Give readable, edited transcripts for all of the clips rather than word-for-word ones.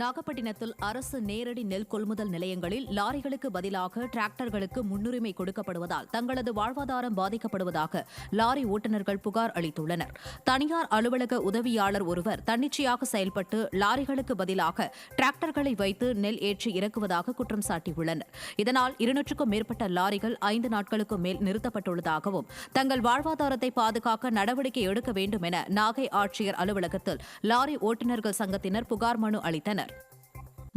நாகப்பட்டினத்தில் அரசு நேரடி நெல் கொள்முதல் நிலையங்களில் லாரிகளுக்கு பதிலாக டிராக்டர்களுக்கு முன்னுரிமை கொடுக்கப்படுவதால் தங்களது வாழ்வாதாரம் பாதிக்கப்படுவதாக லாரி ஓட்டுநர்கள் புகார் அளித்துள்ளனர். தனியார் அலுவலக உதவியாளர் ஒருவர் தன்னிச்சையாக செயல்பட்டு லாரிகளுக்கு பதிலாக டிராக்டர்களை வைத்து நெல் ஏற்றி இறக்குவதாக குற்றம் சாட்டியுள்ளனர். இதனால் 200க்கும் மேற்பட்ட லாரிகள் 5 நாட்களுக்கு மேல் நிறுத்தப்பட்டுள்ளதாகவும் தங்கள் வாழ்வாதாரத்தை பாதுகாக்க நடவடிக்கை எடுக்க வேண்டும் என நாகை ஆட்சியர் அலுவலகத்தில் லாரி ஓட்டுநர்கள் சங்கத்தினர் புகார் மனு அளித்தனர்.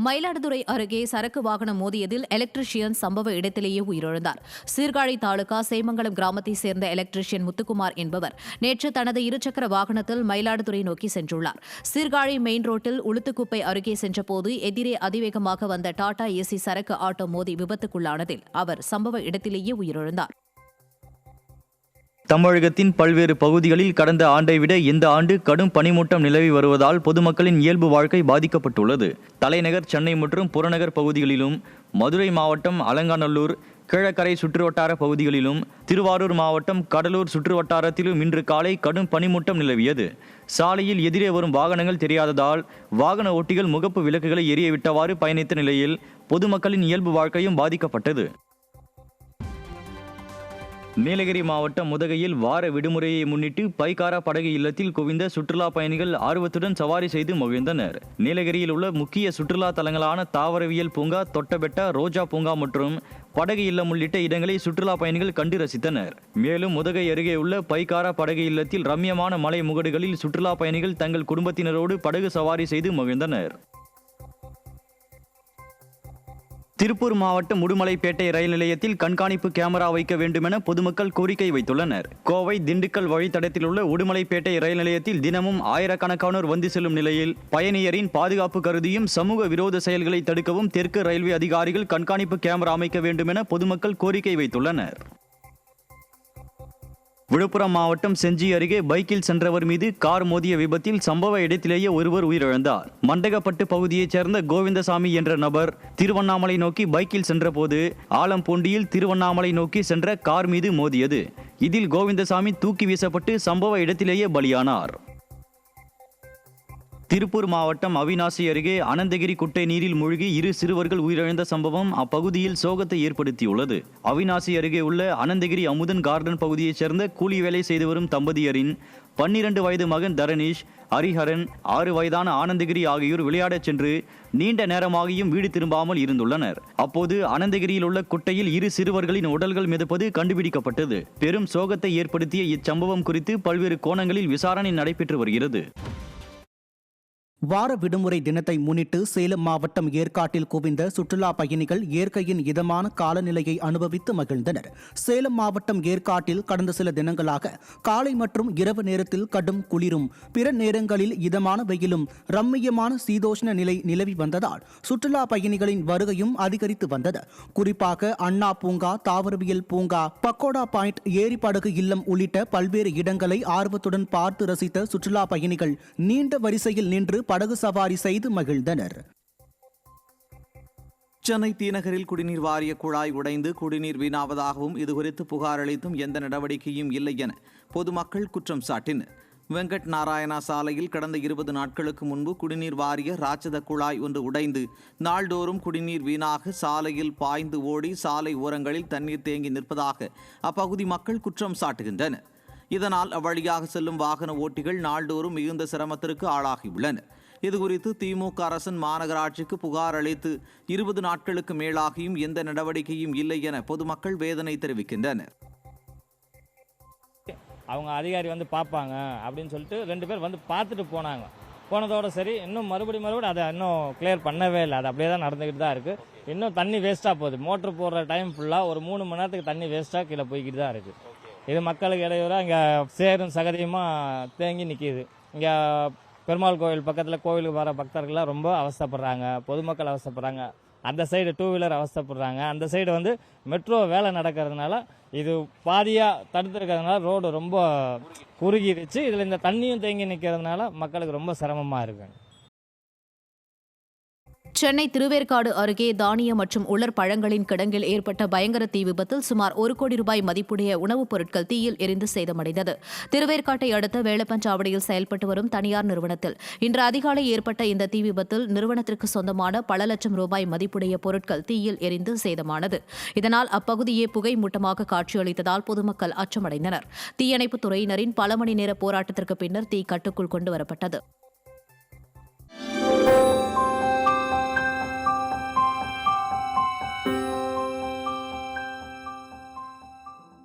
மயிலாடுதுறை அருகே சரக்கு வாகனம் மோதியதில் எலக்ட்ரீஷியன் சம்பவ இடத்திலேயே உயிரிழந்தார். சீர்காழி தாலுகா சேமங்கலம் கிராமத்தைச் சேர்ந்த எலக்ட்ரீஷியன் முத்துக்குமார் என்பவர் நேற்று தனது இருசக்கர வாகனத்தில் மயிலாடுதுறை நோக்கி சென்றுள்ளார். சீர்காழி மெயின் ரோட்டில் உளுத்துக்குப்பை அருகே சென்றபோது எதிரே அதிவேகமாக வந்த டாடா ஏசி சரக்கு ஆட்டோ மோதி விபத்துக்குள்ளானதில் அவர் சம்பவ இடத்திலேயே உயிரிழந்தார். தமிழகத்தின் பல்வேறு பகுதிகளில் கடந்த ஆண்டை விட இந்த ஆண்டு கடும் பனிமூட்டம் நிலவி வருவதால் பொதுமக்களின் இயல்பு வாழ்க்கை பாதிக்கப்பட்டுள்ளது. தலைநகர் சென்னை மற்றும் புறநகர் பகுதிகளிலும், மதுரை மாவட்டம் அலங்காநல்லூர், கிழக்கரை சுற்றுவட்டார பகுதிகளிலும், திருவாரூர் மாவட்டம் கடலூர் சுற்றுவட்டாரத்திலும் இன்று காலை கடும் பனிமூட்டம் நிலவியது. சாலையில் எதிரே வரும் வாகனங்கள் தெரியாததால் வாகன ஓட்டிகள் முகப்பு விளக்குகளை எரியவிட்டவாறு பயணித்த நிலையில் பொதுமக்களின் இயல்பு வாழ்க்கையும் பாதிக்கப்பட்டது. நீலகிரி மாவட்டம் முதகையில் வார விடுமுறையை முன்னிட்டு பைக்காரா படகு இல்லத்தில் குவிந்த சுற்றுலா பயணிகள் ஆர்வத்துடன் சவாரி செய்து மகிழ்ந்தனர். நீலகிரியில் உள்ள முக்கிய சுற்றுலா தலங்களான தாவரவியல் பூங்கா, தொட்டபெட்டா, ரோஜா பூங்கா மற்றும் படகு இல்லம் உள்ளிட்ட இடங்களை சுற்றுலா பயணிகள் கண்டு ரசித்தனர். மேலும் முதகை அருகே உள்ள பைக்காரா படகு இல்லத்தில் ரம்யமான மலை முகடுகளில் சுற்றுலா பயணிகள் தங்கள் குடும்பத்தினரோடு படகு சவாரி செய்து மகிழ்ந்தனர். திருப்பூர் மாவட்டம் உடுமலைப்பேட்டை ரயில் நிலையத்தில் கண்காணிப்பு கேமரா வைக்க வேண்டுமென பொதுமக்கள் கோரிக்கை வைத்துள்ளனர். கோவை திண்டுக்கல் வழித்தடத்தில் உள்ள உடுமலைப்பேட்டை ரயில் நிலையத்தில் தினமும் ஆயிரக்கணக்கானோர் வந்து செல்லும் நிலையில் பயணியரின் பாதுகாப்பு கருதியும் சமூக விரோத செயல்களை தடுக்கவும் தெற்கு ரயில்வே அதிகாரிகள் கண்காணிப்பு கேமரா அமைக்க வேண்டுமென பொதுமக்கள் கோரிக்கை வைத்துள்ளனர். விழுப்புரம் மாவட்டம் செஞ்சி அருகே பைக்கில் சென்றவர் மீது கார் மோதிய விபத்தில் சம்பவ இடத்திலேயே ஒருவர் உயிரிழந்தார். மண்டகப்பட்டு பகுதியைச் சேர்ந்த கோவிந்தசாமி என்ற நபர் திருவண்ணாமலை நோக்கி பைக்கில் சென்றபோது ஆலம்பூண்டியில் திருவண்ணாமலை நோக்கி சென்ற கார் மீது மோதியது. இதில் கோவிந்தசாமி தூக்கி வீசப்பட்டு சம்பவ இடத்திலேயே பலியானார். திருப்பூர் மாவட்டம் அவிநாசி அருகே அனந்தகிரி குட்டை நீரில் மூழ்கி 2 சிறுவர்கள் உயிரிழந்த சம்பவம் அப்பகுதியில் சோகத்தை ஏற்படுத்தியுள்ளது. அவிநாசி அருகே உள்ள அனந்தகிரி அமுதன் கார்டன் பகுதியைச் சேர்ந்த கூலி வேலை செய்து வரும் தம்பதியரின் 12 வயது மகன் தரணீஷ், ஹரிஹரன், 6 வயதான ஆனந்தகிரி ஆகியோர் விளையாடச் சென்று நீண்ட நேரமாகியும் வீடு திரும்பாமல் இருந்துள்ளனர். அப்போது அனந்தகிரியில் உள்ள குட்டையில் 2 சிறுவர்களின் உடல்கள் மிதப்பது கண்டுபிடிக்கப்பட்டது. பெரும் சோகத்தை ஏற்படுத்திய இச்சம்பவம் குறித்து பல்வேறு கோணங்களில் விசாரணை நடைபெற்று வருகிறது. வார விடுமுறை தினத்தை முன்னிட்டு சேலம் மாவட்டம் ஏற்காட்டில் குவிந்த சுற்றுலா பயணிகள் இயற்கையின் இதமான காலநிலையை அனுபவித்து மகிழ்ந்தனர். சேலம் மாவட்டம் ஏற்காட்டில் கடந்த சில தினங்களாக காலை மற்றும் இரவு நேரத்தில் கடும் குளிரும், பிற நேரங்களில் இதமான வெயிலும், ரம்மியமான சீதோஷ்ண நிலை நிலவி வந்ததால் சுற்றுலா பயணிகளின் வருகையும் அதிகரித்து வந்தது. குறிப்பாக அண்ணா பூங்கா, தாவரவியல் பூங்கா, பக்கோடா பாயிண்ட், ஏரி படகு இல்லம் உள்ளிட்ட பல்வேறு இடங்களை ஆர்வத்துடன் பார்த்து ரசித்த சுற்றுலா பயணிகள் நீண்ட வரிசையில் நின்று படகு சவாரி செய்து மகிழ்ந்தனர். சென்னை தீநகரில் குடிநீர் வாரிய குழாய் உடைந்து குடிநீர் வீணாவதாகவும் இதுகுறித்து புகார் அளித்தும் எந்த நடவடிக்கையும் இல்லை என பொதுமக்கள் குற்றம் சாட்டினர். வெங்கட் நாராயணா சாலையில் கடந்த 20 நாட்களுக்கு முன்பு குடிநீர் வாரிய ராட்சத குழாய் ஒன்று உடைந்து நாள்தோறும் குடிநீர் வீணாக சாலையில் பாய்ந்து ஓடி சாலை ஓரங்களில் தண்ணீர் தேங்கி நிற்பதாக அப்பகுதி மக்கள் குற்றம் சாட்டுகின்றனர். இதனால் அவ்வழியாக செல்லும் வாகன ஓட்டிகள் நாள்தோறும் மிகுந்த சிரமத்திற்கு ஆளாகியுள்ளனர். இதுகுறித்து திமுக அரசின் மாநகராட்சிக்கு புகார் அளித்து 20 நாட்களுக்கு மேலாகியும் எந்த நடவடிக்கையும் இல்லை என பொதுமக்கள் வேதனை தெரிவிக்கின்றனர். அவங்க அதிகாரி வந்து பார்ப்பாங்க அப்படின்னு சொல்லிட்டு 2 பேர் வந்து பார்த்துட்டு போனாங்க. போனதோட சரி, இன்னும் மறுபடியும் அதை இன்னும் கிளியர் பண்ணவே இல்லை. அது அப்படியே தான் நடந்துக்கிட்டு தான் இருக்குது. இன்னும் தண்ணி வேஸ்ட்டாக போகுது. மோட்ரு போடுற டைம் ஃபுல்லாக ஒரு 3 மணி நேரத்துக்கு தண்ணி வேஸ்ட்டாக கீழே போய்கிட்டு தான் இருக்குது. இது மக்களுக்கு இடையூறாக இங்கே சேரும் சகதியமாக தேங்கி நிற்கிது. இங்கே பெருமாள் கோவில் பக்கத்தில் கோவிலுக்கு வர பக்தர்கள்லாம் ரொம்ப அவஸ்தைப்படுறாங்க. பொதுமக்கள் அவஸ்தைப்படுறாங்க. அந்த சைடு 2 வீலர் அவஸ்தைப்படுறாங்க. அந்த சைடு வந்து மெட்ரோ வேலை நடக்கிறதுனால இது பாதியாக தடுத்துருக்கிறதுனால ரோடு ரொம்ப குறுகிடுச்சு. இதில் இந்த தண்ணியும் தேங்கி நிற்கிறதுனால மக்களுக்கு ரொம்ப சிரமமாக இருக்கு. சென்னை திருவேற்காடு அருகே தானிய மற்றும் உலர் பழங்களின் கிடங்கில் ஏற்பட்ட பயங்கர தீ விபத்தில் சுமார் 1 கோடி ரூபாய் மதிப்புடைய உணவுப் பொருட்கள் தீயில் எரிந்து சேதமடைந்தது. திருவேற்காட்டை அடுத்த வேலப்பஞ்சாவடியில் செயல்பட்டு வரும் தனியார் நிறுவனத்தில் இன்று அதிகாலை ஏற்பட்ட இந்த தீ விபத்தில் நிறுவனத்திற்கு சொந்தமான பல லட்சம் ரூபாய் மதிப்புடைய பொருட்கள் தீயில் எரிந்து சேதமானது. இதனால் அப்பகுதியே புகை மூட்டமாக காட்சியளித்ததால் பொதுமக்கள் அச்சமடைந்தனர். தீயணைப்புத் துறையினரின் பல மணி நேர போராட்டத்திற்கு பின்னர் தீ கட்டுக்குள் கொண்டுவரப்பட்டது.